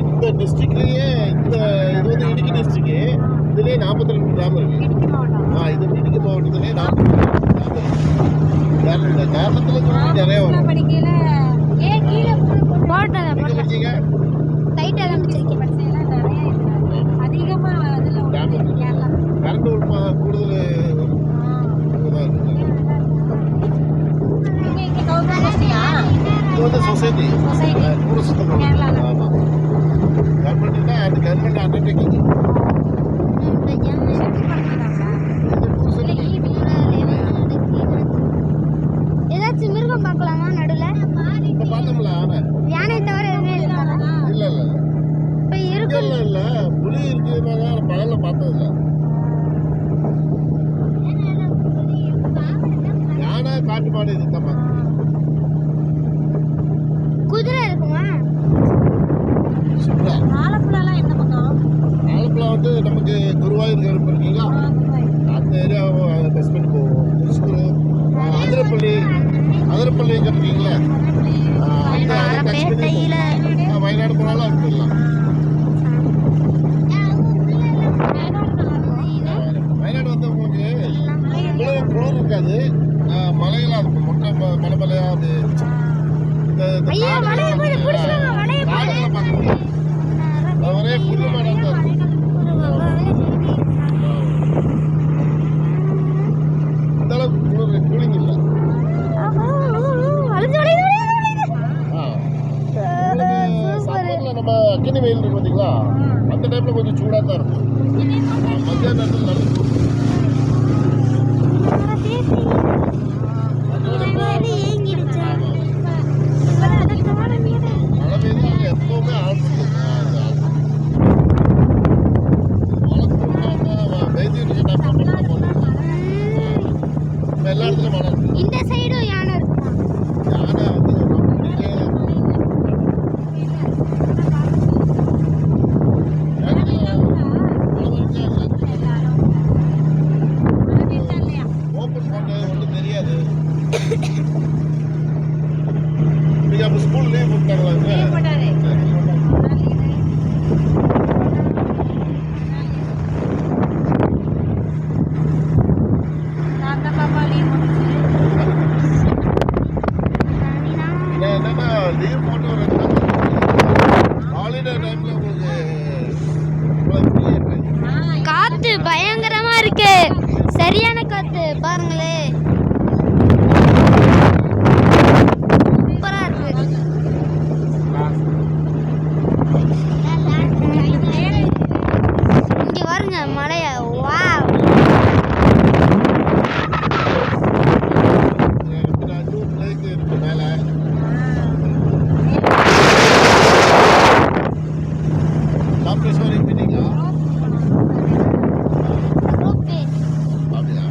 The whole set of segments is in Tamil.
இந்த டிஸ்ட்ரிக்ட்லயே இந்த இது வந்து இடுக்கி டிஸ்ட்ரிக்ட் இதுலயே 42 கிராமம் இருக்கு. இது இடுக்கி மாவட்டத்திலே 42 கேரளத்துல நிறைய வரும். கரண்ட் கூடுதல் இது வந்து சொசைட்டி கூட சுத்தம் ஆமாம் கவர்மெண்ட்னா அது கவர்மெண்ட் அண்டர்டேக்கிங். ஏதாச்சும் மிருகம் பார்க்கலாமா நடுவில்? இப்போ பார்த்தோம்ல யானை தவிர எதுவுமே இல்லை. இல்லை இல்லை இப்போ இருக்கு இல்லை புலி இருக்கிறதுனால பகல்ல பார்த்ததில்ல. யானை காட்டு மாடு இதுதான் பார்த்தேன். குதிரை இருக்குமா? ஆலப்புழாலாம் எந்த பக்கம்? ஆலப்புழா வந்து நமக்கு குருவாயூர் இருக்கீங்களா அந்த ஏரியாவை டெஸ்ட் பண்ணி போவோம். திருச்சூர் அதிரப்பள்ளி இருக்கீங்களா வயநாடு போனாலும் அது போயிடலாம். வயநாடு வந்து உங்களுக்கு இவ்வளவு குளிர் இருக்காது, மலையெல்லாம் இருக்கும். மொட்டை மலைமலையா அது காடெல்லாம் பார்க்க முடியும். ஒரே புது மடம் தான் இருக்கும். இந்த அளவுக்கு குளிர் கூலிங் இல்லை. நம்ம அக்கினி வெயில் இருக்கு பார்த்தீங்களா, அந்த டைமில் கொஞ்சம் சூடாக தான் இருக்கும். மத்தியான நேரத்தில் நடந்து மழை பெய்யுது எப்பவுமே ஆழ்ந்து எல்லா இடத்துலையும் மழை இருக்கு. இந்த சைடும் யானை இருக்குமா? யானை வந்து ஓப்பன் பண்ண ஒன்றும் தெரியாது. இன்னைக்கு அப்போ ஸ்கூல் லீவ் போட்டாங்களா? என்னன்னா லீவ் போட்டு ஒரு ஹாலிடே டைம்ல உங்களுக்கு காத்து பயங்கரமா இருக்கு. சரியான காத்து பாருங்களே, சூப்பரா இருக்கு. இங்க பாருங்க மலைய. வாவ், லேக் இருக்கு மேல. சாப்பிட்டேஸ்வரி மீட்டிங்கா? ஓகே. அப்படியா?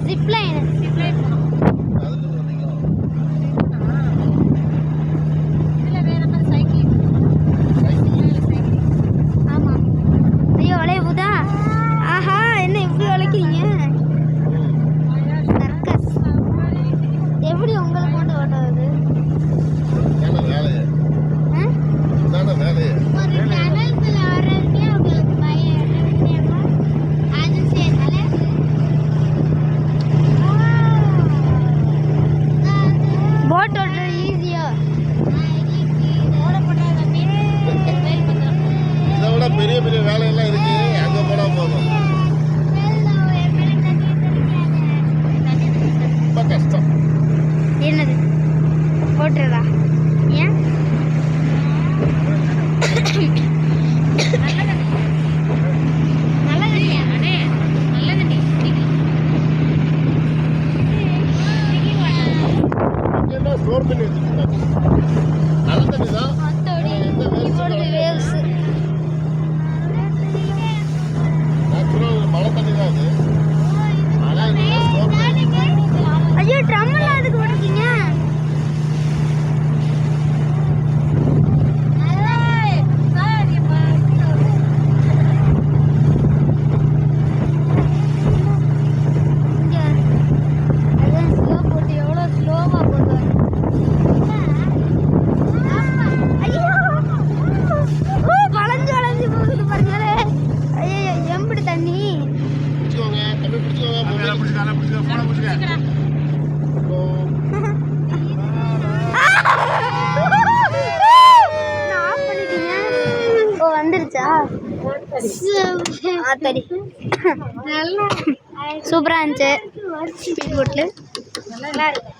ஜிப்லைன் அதுக்கு வந்தீங்களா? ஆமா. ஐயோ வளைவுதா. ஆஹா, என்ன இப்படி வளைக்கிறீங்க? சர்க்கஸ் எப்படி உங்களுக்கு கொண்டு ஓட்டுறது? தானே வேலையே தானே வேலையே. ஒரு சேனல்ல வரதுக்கே உங்களுக்கு பயம் இல்லையா? அது சேனல் போட் ஓட்ட ஈஸியா ஓட போட்டாங்க. இதை விட பெரிய பெரிய வேலையெல்லாம் இருக்கு, அங்கே போனால் போதும். ரொம்ப கஷ்டம். என்னது ஓட்டுறதா? ஏன்? நல்ல தண்ணியா? நல்ல தண்ணி. இங்கேன்னா ஸ்டோர் பண்ணி வச்சுருக்காங்க. நல்ல தண்ணி தான். இப்பொழுது வேவ்ஸ். நேச்சுரல் மழை தண்ணி தான் அது. ஆனால் இதெல்லாம் ஸ்டோர் பண்ணி ஐயோ, ட்ரம்மெல்லாம் அதுக்கு ஓடுறீங்க. ஆத்தடி நல்லா சூப்பராக இருந்துச்சு ஸ்பீட் போட்டில் நல்லா இருக்கு